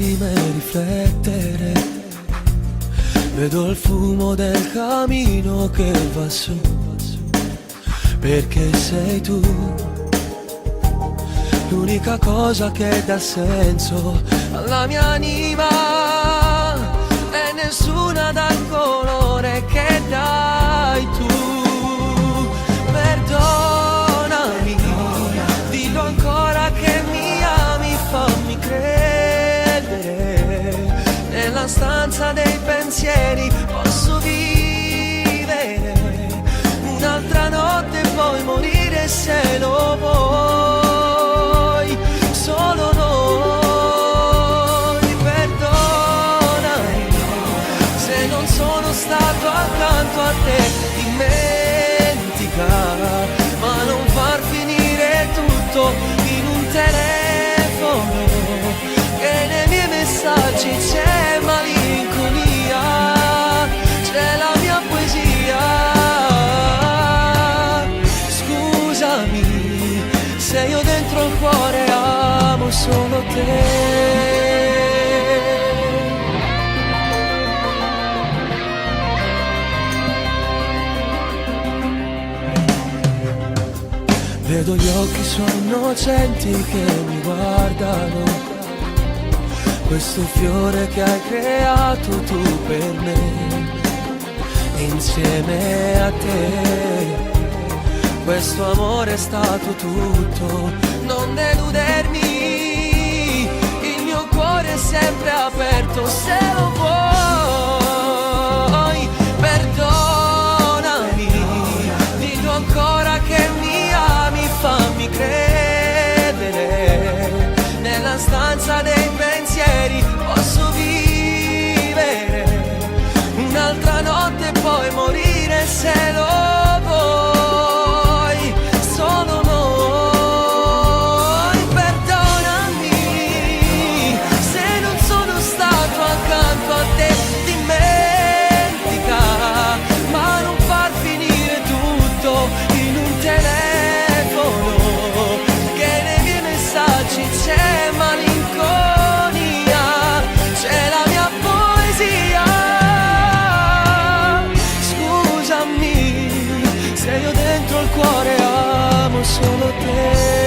di me riflettere, vedo il fumo del camino che va su, perché sei tu l'unica cosa che dà senso alla mia anima, e nessuna dà il colore che dai tu. Perdonami, dillo ancora che mi ami, fammi credere, nella stanza dei pensieri posso vivere un'altra notte e poi morire se lo vuoi, solo noi. Perdonami se non sono stato accanto a te, dimentica, ma non far finire tutto in un telefono, che nei miei messaggi c'è malinconia, c'è la mia poesia. Scusami se io dentro il cuore amo solo te. Vedo gli occhi suoi innocenti che mi guardano, questo fiore che hai creato tu per me, insieme a te. Questo amore è stato tutto, non deludermi, il mio cuore è sempre aperto se lo vuoi. Perdonami, dillo ancora che mi ami, fammi credere, nella stanza dei pensieri posso vivere un'altra notte e poi morire se lo vuoi, solo noi. Perdonami se non sono stato accanto a te, dimentica, ma non far finire tutto in un telefono, che nei miei messaggi c'è malinconia, c'è la mia poesia. Scusami se io dentro il cuore amo solo te.